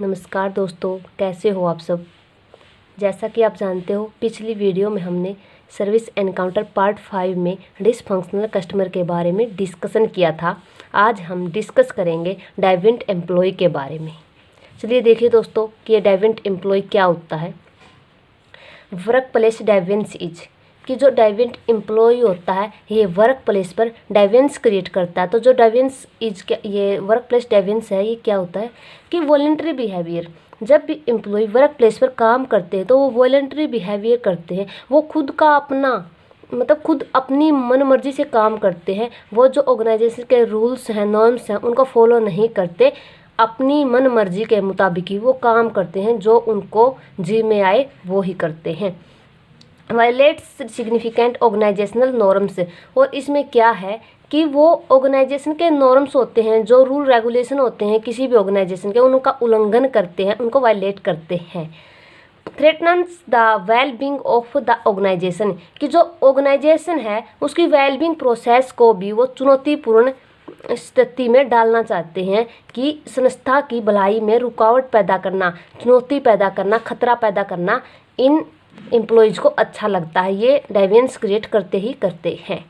नमस्कार दोस्तों, कैसे हो आप सब। जैसा कि आप जानते हो, पिछली वीडियो में हमने सर्विस एनकाउंटर पार्ट 5 में डिसफंक्शनल कस्टमर के बारे में डिस्कशन किया था। आज हम डिस्कस करेंगे डाइवेंट एम्प्लॉय के बारे में। चलिए देखिए दोस्तों कि ये डाइवेंट एम्प्लॉय क्या होता है। वर्क प्लेस डाइवेंस इज कि जो डाइवेंट एम्प्लॉय होता है ये वर्क प्लेस पर डाइवेंस क्रिएट करता है। तो जो डाइवेंस इज क्या, ये वर्क प्लेस डाइवेंस है, ये क्या होता है कि वॉलंटरी बिहेवियर। जब भी एम्प्लॉय वर्क प्लेस पर काम करते हैं तो वो वॉलंटरी बिहेवियर करते हैं। वो खुद का अपना खुद अपनी मन मर्जी से काम करते हैं। वो जो ऑर्गेनाइजेशन के रूल्स हैं, नॉर्म्स हैं, उनको फॉलो नहीं करते। अपनी मन मर्जी के मुताबिक ही वो काम करते हैं। जो उनको जी में आए वो ही करते हैं। Violates significant organisational norms. और इसमें क्या है कि वो ऑर्गेनाइजेशन के नॉर्म्स होते हैं, जो रूल रेगुलेशन होते हैं किसी भी ऑर्गेनाइजेशन के, उनका उल्लंघन करते हैं, उनको वायलेट करते हैं। Threatens the wellbeing of the organisation कि जो ऑर्गेनाइजेशन है उसकी वेलबींग प्रोसेस को भी वो चुनौतीपूर्ण स्थिति में डालना चाहते हैं। कि संस्था की भलाई में रुकावट पैदा करना, चुनौती पैदा करना, खतरा पैदा करना इन एम्प्लॉयज़ को अच्छा लगता है। ये डाइवेंस क्रिएट करते ही करते हैं।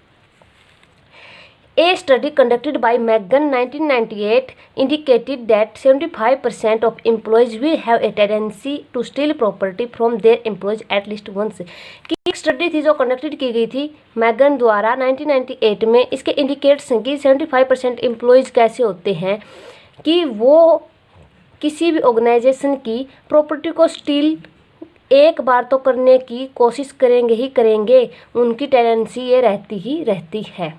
A study conducted by Megan 1998 indicated that 75% of employees will have a tendency to steal property from their employees at least once। कि एक स्टडी थी जो कंडक्टेड की गई थी मैगन द्वारा 1998 में। इसके इंडिकेट्स हैं कि 75% एम्प्लॉयज़ कैसे होते हैं कि वो किसी भी ऑर्गेनाइजेशन की प्रॉपर्टी को स्टील एक बार तो करने की कोशिश करेंगे ही करेंगे। उनकी टेंडेंसी ये रहती ही रहती है।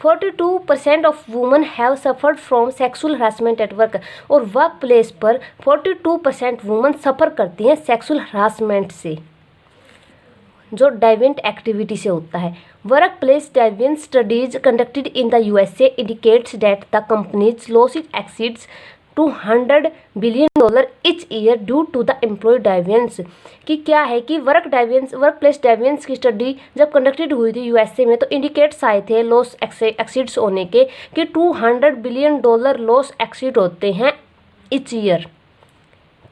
42% of women have suffered from sexual harassment at work. और वर्क प्लेस पर 42% वुमेन सफ़र करती हैं सेक्सुअल हरासमेंट से, जो डाइवेंट एक्टिविटी से होता है। Work place deviant studies conducted in the USA indicates that the companies losses exceeds $200 billion each year due to the employ deviance. कि क्या है कि वर्क प्लेस डाइवेंस की स्टडी जब कंडक्टेड हुई थी USA में, तो इंडिकेट्स आए थे लॉस एक्सीड्स होने के कि $200 बिलियन लॉस एक्सीड होते हैं ईच ईयर।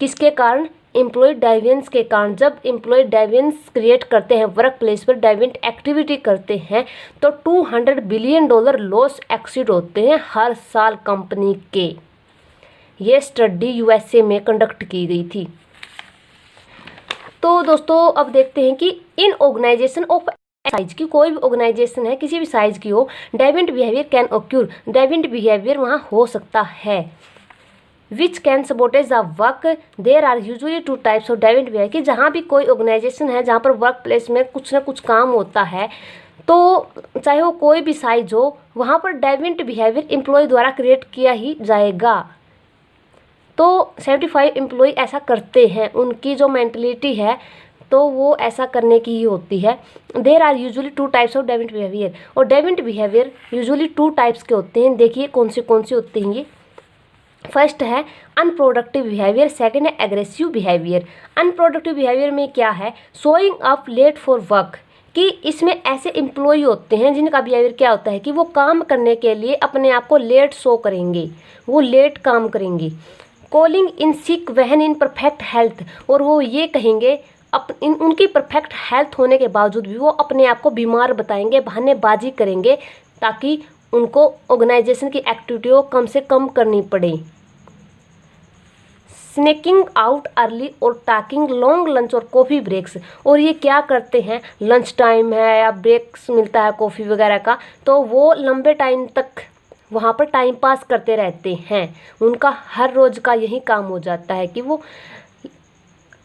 किसके कारण? एम्प्लॉय डाइवेंस के कारण। जब एम्प्लॉय डाइवेंस क्रिएट करते हैं, वर्क प्लेस पर डाइवेंट एक्टिविटी करते हैं, तो $200 बिलियन लॉस एक्सीड होते हैं हर साल कंपनी के। ये स्टडी USA में कंडक्ट की गई थी। तो दोस्तों अब देखते हैं कि इन ऑर्गेनाइजेशन ऑफ साइज की, कोई भी ऑर्गेनाइजेशन है किसी भी साइज की हो, deviant behaviour can occur. Deviant behaviour वहाँ हो सकता है। Which can sabotage the work. There are usually 2 types of deviant behaviour. कि जहाँ भी कोई ऑर्गेनाइजेशन है जहाँ पर वर्क प्लेस में कुछ ना कुछ काम होता है, तो चाहे वो कोई भी साइज हो, वहाँ पर डाइवेंट बिहेवियर एम्प्लॉय द्वारा क्रिएट किया ही जाएगा। तो 75 एम्प्लॉय ऐसा करते हैं। उनकी जो मेंटलिटी है तो वो ऐसा करने की ही होती है। There are usually 2 types of deviant behaviour. और डाइवेंट बिहेवियर यूजुअली 2 टाइप्स के होते हैं। देखिए कौन से होते हैं ये। फर्स्ट है अनप्रोडक्टिव बिहेवियर, सेकंड है एग्रेसिव बिहेवियर। अनप्रोडक्टिव बिहेवियर में क्या है? Showing up late for work. कि इसमें ऐसे एम्प्लॉय होते हैं जिनका बिहेवियर क्या होता है कि वो काम करने के लिए अपने आप को लेट शो करेंगे, वो लेट काम करेंगे। कॉलिंग इन सिक वहन इन परफेक्ट हेल्थ। और वो ये कहेंगे उनकी परफेक्ट हेल्थ होने के बावजूद भी वो अपने आप को बीमार बताएंगे, बहानेबाजी करेंगे, ताकि उनको ऑर्गेनाइजेशन की एक्टिविटी को कम से कम करनी पड़े। स्नैकिंग आउट अर्ली और टाकिंग लॉन्ग लंच और कॉफ़ी ब्रेक्स। और ये क्या करते हैं, लंच टाइम है या ब्रेक्स मिलता है कॉफ़ी वगैरह का, तो वो लंबे टाइम तक वहाँ पर टाइम पास करते रहते हैं। उनका हर रोज़ का यही काम हो जाता है कि वो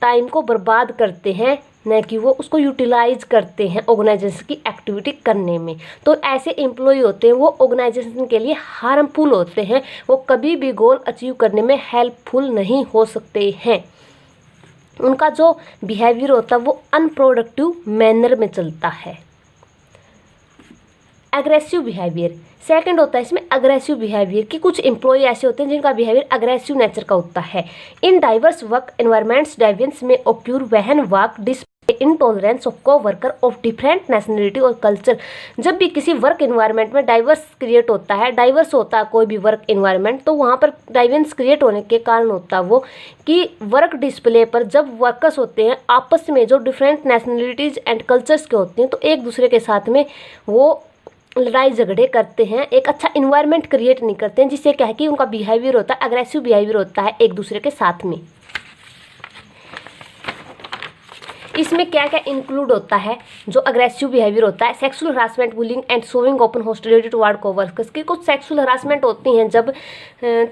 टाइम को बर्बाद करते हैं, न कि वो उसको यूटिलाइज करते हैं ऑर्गेनाइजेशन की एक्टिविटी करने में। तो ऐसे एम्प्लॉय होते हैं वो ऑर्गेनाइजेशन के लिए हार्मफुल होते हैं। वो कभी भी गोल अचीव करने में हेल्पफुल नहीं हो सकते हैं। उनका जो बिहेवियर होता है वो अनप्रोडक्टिव मैनर में चलता है। एग्रेसिव बिहेवियर सेकंड होता है इसमें। अग्रेसिव बिहेवियर कि कुछ एम्प्लॉय ऐसे होते हैं जिनका बिहेवियर अग्रेसिव नेचर का होता है। इन डाइवर्स वर्क एनवायरमेंट्स डाइवेंस में ऑक्यूर वहन वर्क डिस्प्ले इनटॉलरेंस ऑफ को वर्कर ऑफ डिफरेंट नेशनलिटी और कल्चर। जब भी किसी वर्क इन्वायरमेंट में डाइवर्स क्रिएट होता है, डाइवर्स होता है कोई भी वर्क इन्वायरमेंट, तो वहाँ पर डाइवर्स क्रिएट होने के कारण होता है वो कि वर्क डिस्प्ले पर जब वर्कर्स होते हैं आपस में जो डिफरेंट नेशनलिटीज़ एंड कल्चर्स के होते हैं, तो एक दूसरे के साथ में वो लड़ाई झगड़े करते हैं, एक अच्छा इन्वायरमेंट क्रिएट नहीं करते हैं, जिससे क्या है कि उनका बिहेवियर होता है, अग्रेसिव बिहेवियर होता है एक दूसरे के साथ में। इसमें क्या क्या इंक्लूड होता है जो अग्रेसिव बिहेवियर होता है? Sexual harassment, bullying and showing open hostility toward coworkers की कुछ सेक्सुअल हरासमेंट होती हैं जब,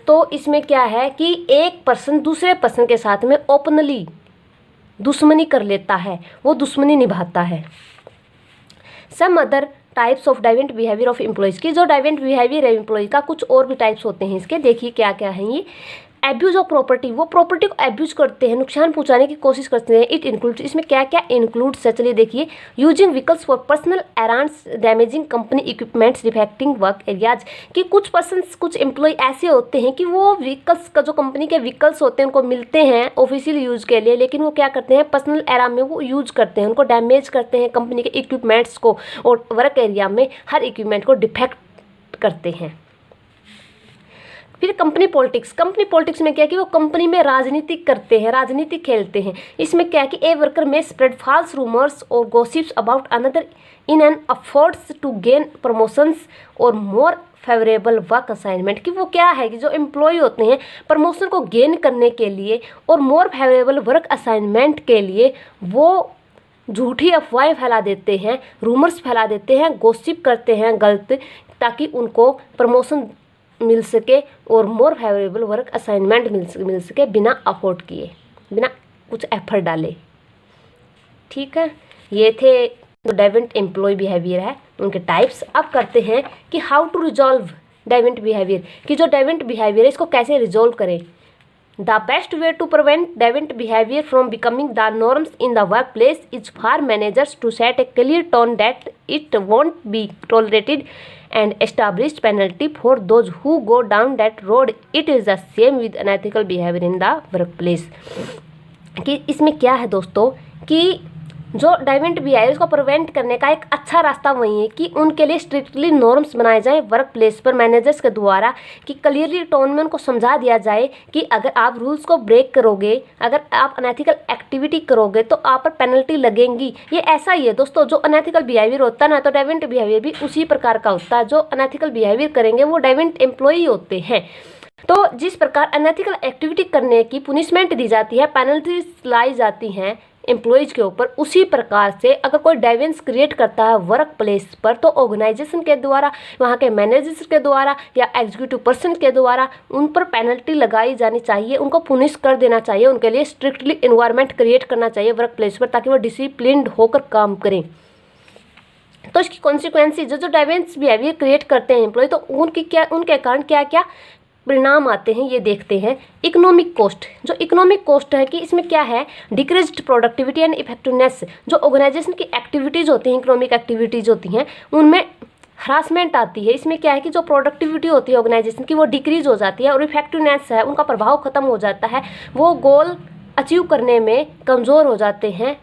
तो इसमें क्या है कि एक पर्सन दूसरे पर्सन के साथ में ओपनली दुश्मनी कर लेता है, वो दुश्मनी निभाता है। Some other types of deviant behaviour of employees की जो डाइवेंट बिहेवियर है एम्प्लॉय का, कुछ और भी टाइप्स होते हैं इसके, देखिए क्या क्या हैं ये। एब्यूज ऑफ प्रॉपर्टी, वो प्रॉपर्टी को एब्यूज करते हैं, नुकसान पहुंचाने की कोशिश करते हैं। इट इंक्लूड्स, इसमें क्या क्या इंक्लूड्स है चलिए देखिए। Using vehicles for personal errands, damaging company equipments, defecting work areas, कि कुछ पर्सन्स, कुछ एम्प्लॉय ऐसे होते हैं कि वो व्हीकल्स का, जो कंपनी के व्हीकल्स होते हैं उनको मिलते हैं ऑफिशियल यूज़ के लिए, लेकिन वो क्या करते हैं पर्सनल एरा में वो यूज करते हैं, उनको डैमेज करते हैं कंपनी के इक्विपमेंट्स को, और वर्क एरिया में हर इक्विपमेंट को डिफेक्ट करते हैं। फिर कंपनी पॉलिटिक्स, कंपनी पॉलिटिक्स में क्या है कि वो कंपनी में राजनीति करते हैं, राजनीति खेलते हैं। इसमें क्या है कि ए वर्कर में स्प्रेड फॉल्स रूमर्स और gossips about another in an efforts to gain promotions और मोर फेवरेबल वर्क असाइनमेंट, कि वो क्या है कि जो एम्प्लॉय होते हैं प्रमोशन को गेन करने के लिए और मोर फेवरेबल वर्क असाइनमेंट के लिए वो झूठी अफवाहें फैला देते हैं, रूमर्स फैला देते हैं, गॉसिप करते हैं गलत, ताकि उनको प्रमोशन मिल सके और मोर फेवरेबल वर्क असाइनमेंट मिल सके बिना अफोर्ड किए, बिना कुछ एफर्ट डाले। ठीक है, ये थे जो डाइवेंट एम्प्लॉय बिहेवियर है उनके टाइप्स। अब करते हैं कि हाउ टू रिजॉल्व डाइवेंट बिहेवियर, कि जो डाइवेंट बिहेवियर है इसको कैसे रिजॉल्व करें। The best way to prevent deviant behavior from becoming the norms in the workplace is for managers to set a clear tone that it won't be tolerated and establish penalty for those who go down that road. It is the same with unethical behavior in the workplace. कि इसमें क्या है दोस्तों कि जो डाइवेंट behaviour उसको prevent करने का एक अच्छा रास्ता वही है कि उनके लिए स्ट्रिक्टली नॉर्म्स बनाए जाएं वर्क प्लेस पर मैनेजर्स के द्वारा, कि क्लियरली टोन में उनको समझा दिया जाए कि अगर आप रूल्स को ब्रेक करोगे, अगर आप अनएथिकल एक्टिविटी करोगे तो आप पर पेनल्टी लगेंगी। ये ऐसा ही है दोस्तों, जो अनएथिकल बिहेवियर होता है ना, तो डाइवेंट बिहेवियर भी उसी प्रकार का होता है। जो अनएथिकल बिहेवियर करेंगे वो डाइवेंट एम्प्लॉय होते हैं। तो जिस प्रकार अनएथिकल एक्टिविटी करने की पुनिशमेंट दी जाती है, पेनल्टीज लाई जाती हैं एम्प्लॉयज़ के ऊपर, उसी प्रकार से अगर कोई डाइवेंस क्रिएट करता है वर्क प्लेस पर तो ऑर्गेनाइजेशन के द्वारा, वहाँ के मैनेजर्स के द्वारा या एग्जीक्यूटिव पर्सन के द्वारा उन पर पेनल्टी लगाई जानी चाहिए, उनको पुनिश कर देना चाहिए, उनके लिए स्ट्रिक्टली इन्वायरमेंट क्रिएट करना चाहिए वर्क प्लेस पर, ताकि वो डिसिप्लिन्ड होकर काम करें। तो इसकी कॉन्सिक्वेंसेज, जो डाइवेंस बिहेवियर क्रिएट करते हैं एम्प्लॉय, तो उनके कारण क्या क्या परिणाम आते हैं ये देखते हैं। इकोनॉमिक कॉस्ट, जो इकोनॉमिक कॉस्ट है कि इसमें क्या है, डिक्रीज्ड प्रोडक्टिविटी एंड इफेक्टिवनेस। जो ऑर्गेनाइजेशन की एक्टिविटीज़ होती हैं, इकोनॉमिक एक्टिविटीज़ होती हैं, उनमें हरासमेंट आती है। इसमें क्या है कि जो प्रोडक्टिविटी होती है ऑर्गेनाइजेशन की वो डिक्रीज हो जाती है, और इफेक्टिवनेस है उनका प्रभाव खत्म हो जाता है, वो गोल अचीव करने में कमज़ोर हो जाते हैं,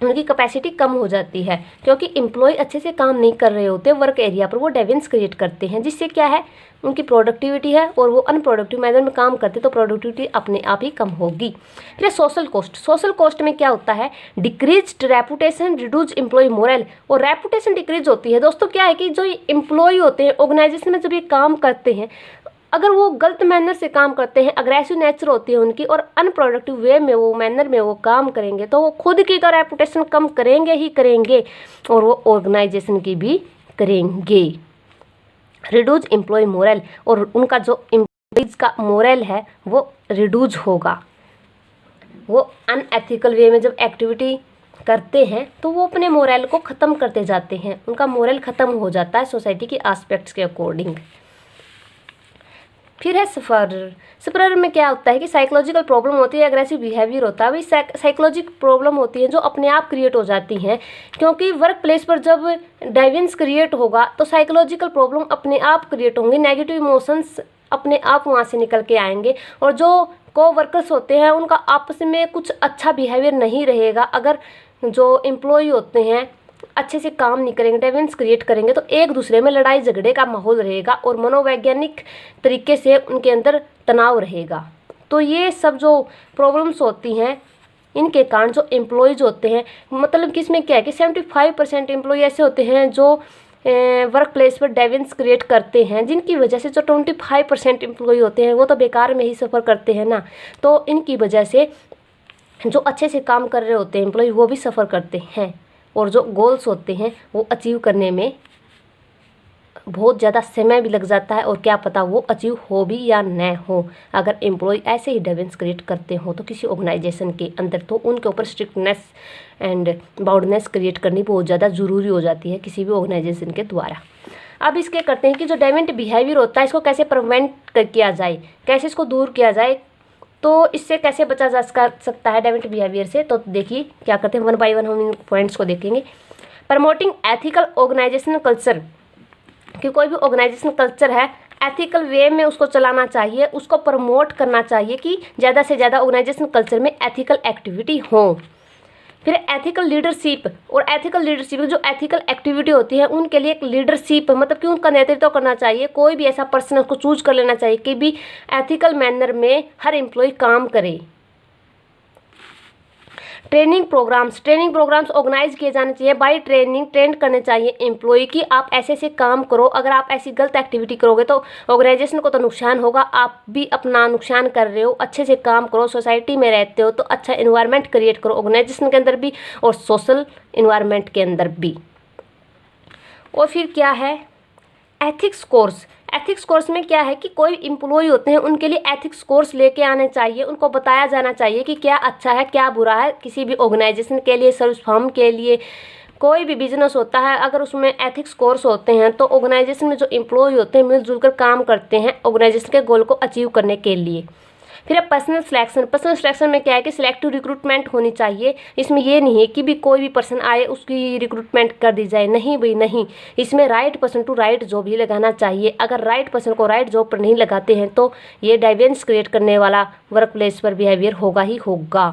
उनकी कैपेसिटी कम हो जाती है, क्योंकि एम्प्लॉय अच्छे से काम नहीं कर रहे होते वर्क एरिया पर, वो डेविंस क्रिएट करते हैं, जिससे क्या है उनकी प्रोडक्टिविटी है और वो अनप्रोडक्टिव मैनर में काम करते तो प्रोडक्टिविटी अपने आप ही कम होगी। फिर सोशल कॉस्ट, सोशल कॉस्ट में क्या होता है, decreased reputation, reduce employee morale, और रेपुटेशन डिक्रीज होती है। दोस्तों क्या है कि जो एम्प्लॉय होते हैं ऑर्गेनाइजेशन में जब ये काम करते हैं, अगर वो गलत मैनर से काम करते हैं, अग्रेसिव नेचर होती है उनकी, और अनप्रोडक्टिव वे में वो मैनर में वो काम करेंगे, तो वो खुद की तो रेपुटेशन कम करेंगे ही करेंगे और वो ऑर्गेनाइजेशन की भी करेंगे। रिड्यूस एम्प्लॉय मोरल, और उनका जो एम्प्लॉयज़ का मोरल है वो रिड्यूस होगा। वो अनएथिकल वे में जब एक्टिविटी करते हैं तो वो अपने मोरल को ख़त्म करते जाते हैं, उनका मोरल ख़त्म हो जाता है सोसाइटी के एस्पेक्ट्स के अकॉर्डिंग। फिर है सफरर। सफरर में क्या होता है कि साइकोलॉजिकल प्रॉब्लम होती है, एग्रेसिव बिहेवियर होता है। वही साइकोलॉजिकल प्रॉब्लम होती है जो अपने आप क्रिएट हो जाती हैं, क्योंकि वर्क प्लेस पर जब डाइवेंस क्रिएट होगा तो साइकोलॉजिकल प्रॉब्लम अपने आप क्रिएट होंगे, नेगेटिव इमोशंस अपने आप वहाँ से निकल के आएंगे। और जो कोवर्कर्स होते हैं उनका आपस में कुछ अच्छा बिहेवियर नहीं रहेगा। अगर जो एम्प्लॉय होते हैं अच्छे से काम नहीं करेंगे, डिस्टर्बेंस क्रिएट करेंगे, तो एक दूसरे में लड़ाई झगड़े का माहौल रहेगा और मनोवैज्ञानिक तरीके से उनके अंदर तनाव रहेगा। तो ये सब जो प्रॉब्लम्स होती हैं इनके कारण जो एम्प्लॉयज़ होते हैं, मतलब कि इसमें क्या है कि 75% एम्प्लॉय ऐसे होते हैं जो वर्क प्लेस पर डिस्टर्बेंस क्रिएट करते हैं, जिनकी वजह से जो 25% एम्प्लॉय होते हैं वो तो बेकार में ही सफ़र करते हैं ना। तो इनकी वजह से जो अच्छे से काम कर रहे होते हैं एम्प्लॉय वो भी सफ़र करते हैं और जो गोल्स होते हैं वो अचीव करने में बहुत ज़्यादा समय भी लग जाता है और क्या पता वो अचीव हो भी या न हो। अगर एम्प्लॉय ऐसे ही डिस्टर्बेंस क्रिएट करते हो तो किसी ऑर्गेनाइजेशन के अंदर, तो उनके ऊपर स्ट्रिक्टनेस एंड बाउंडनेस क्रिएट करनी बहुत ज़्यादा ज़रूरी हो जाती है किसी भी ऑर्गेनाइजेशन के द्वारा। अब इसके करते हैं कि जो डेविएंट बिहेवियर होता है इसको कैसे प्रिवेंट किया जाए, कैसे इसको दूर किया जाए, तो इससे कैसे बचा जा सकता है डेविएंट बिहेवियर से। तो देखिए क्या करते हैं, वन बाय वन हम इन पॉइंट्स को देखेंगे। प्रमोटिंग एथिकल ऑर्गेनाइजेशनल कल्चर, कि कोई भी ऑर्गेनाइजेशन कल्चर है एथिकल वे में उसको चलाना चाहिए, उसको प्रमोट करना चाहिए कि ज़्यादा से ज़्यादा ऑर्गेनाइजेशन कल्चर में एथिकल एक्टिविटी हो। फिर एथिकल लीडरशिप, और एथिकल लीडरशिप जो एथिकल एक्टिविटी होती है उनके लिए एक लीडरशिप, मतलब कि उनका नेतृत्व करना चाहिए। कोई भी ऐसा पर्सन उसको चूज कर लेना चाहिए कि भी एथिकल मैनर में हर एम्प्लॉय काम करे। ट्रेनिंग प्रोग्राम्स ऑर्गेनाइज किए जाने चाहिए। बाय ट्रेंड करने चाहिए एम्प्लॉय की आप ऐसे ऐसे काम करो। अगर आप ऐसी गलत एक्टिविटी करोगे तो ऑर्गेनाइजेशन को तो नुकसान होगा, आप भी अपना नुकसान कर रहे हो। अच्छे से काम करो, सोसाइटी में रहते हो तो अच्छा इन्वायरमेंट क्रिएट करो ऑर्गेनाइजेशन के अंदर भी और सोशल इन्वायरमेंट के अंदर भी। और फिर क्या है, एथिक्स कोर्स में क्या है कि कोई एम्प्लॉय होते हैं उनके लिए एथिक्स कोर्स लेके आने चाहिए। उनको बताया जाना चाहिए कि क्या अच्छा है क्या बुरा है किसी भी ऑर्गेनाइजेशन के लिए, सर्विस फर्म के लिए, कोई भी बिजनेस होता है। अगर उसमें एथिक्स कोर्स होते हैं तो ऑर्गेनाइजेशन में जो एम्प्लॉय होते हैं मिलजुल कर काम करते हैं ऑर्गेनाइजेशन के गोल को अचीव करने के लिए। फिर पर्सनल सिलेक्शन में क्या है कि सिलेक्टिव रिक्रूटमेंट होनी चाहिए। इसमें ये नहीं है कि भी कोई भी पर्सन आए उसकी रिक्रूटमेंट कर दी जाए, नहीं भाई नहीं। इसमें right person to right job ही लगाना चाहिए। अगर राइट पर्सन को राइट जॉब पर नहीं लगाते हैं तो ये डिस्टर्बेंस क्रिएट करने वाला वर्क प्लेस पर बिहेवियर होगा ही होगा।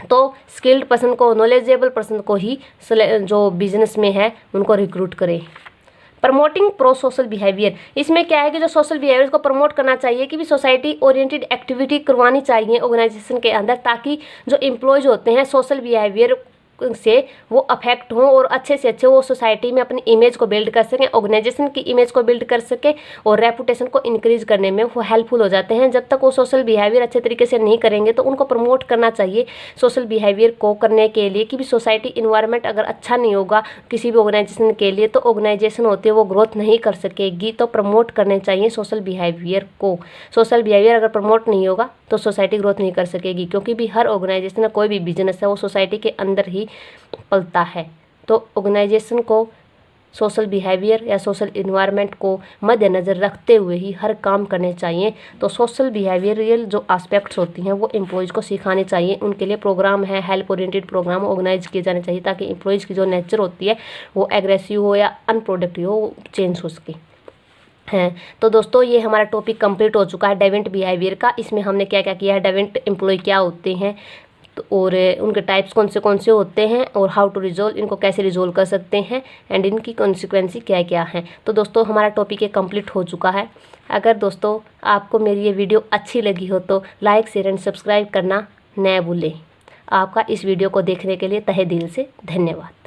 तो स्किल्ड पर्सन को, नॉलेजेबल पर्सन को ही जो बिजनेस में है उनको रिक्रूट करें। प्रमोटिंग प्रो सोशल बिहेवियर, इसमें क्या है कि जो सोशल बिहेवियर को प्रमोट करना चाहिए कि भी सोसाइटी ओरिएंटेड एक्टिविटी करवानी चाहिए ऑर्गेनाइजेशन के अंदर, ताकि जो एम्प्लॉयज़ होते हैं सोशल बिहेवियर से वो अफेक्ट हों और अच्छे से अच्छे वो सोसाइटी में अपनी इमेज को बिल्ड कर सकें, ऑर्गेनाइजेशन की इमेज को बिल्ड कर सकें और रेपुटेशन को इंक्रीज करने में वो हेल्पफुल हो जाते हैं। जब तक वो सोशल बिहेवियर अच्छे तरीके से नहीं करेंगे तो उनको प्रमोट करना चाहिए सोशल बिहेवियर को करने के लिए कि भी सोसाइटी इन्वायरमेंट अगर अच्छा नहीं होगा किसी भी ऑर्गेनाइजेशन के लिए तो ऑर्गेनाइजेशन होती है वो ग्रोथ नहीं कर सकेगी। तो प्रमोट करने चाहिए सोशल बिहेवियर को। सोशल बिहेवियर अगर प्रमोट नहीं होगा तो सोसाइटी ग्रोथ नहीं कर सकेगी, क्योंकि भी हर ऑर्गेनाइजेशन का कोई भी बिजनेस है वो सोसाइटी के अंदर ही पलता है। तो ऑर्गेनाइजेशन को सोशल बिहेवियर या सोशल इन्वायरमेंट को मद्देनज़र रखते हुए ही हर काम करने चाहिए। तो सोशल बिहेवियरल जो एस्पेक्ट्स होती हैं वो एम्प्लॉयज़ को सिखाने चाहिए। उनके लिए प्रोग्राम है, हेल्प ओरिएंटेड प्रोग्राम ऑर्गेनाइज किए जाने चाहिए ताकि एम्प्लॉयज़ की जो नेचर होती है वो एग्रेसिव हो या अनप्रोडक्टिव हो, चेंज हो सके हैं। तो दोस्तों ये हमारा टॉपिक कंप्लीट हो चुका है डेविएंट बिहेवियर का। इसमें हमने क्या क्या किया है, डेविएंट एम्प्लॉय क्या होते हैं और उनके टाइप्स कौन से होते हैं और हाउ टू रिजोल्व, इनको कैसे रिजोल्व कर सकते हैं एंड इनकी कॉन्सिक्वेंसी क्या क्या हैं। तो दोस्तों हमारा टॉपिक ये कंप्लीट हो चुका है। अगर दोस्तों आपको मेरी ये वीडियो अच्छी लगी हो तो लाइक शेयर एंड सब्सक्राइब करना न भूलें। आपका इस वीडियो को देखने के लिए तहे दिल से धन्यवाद।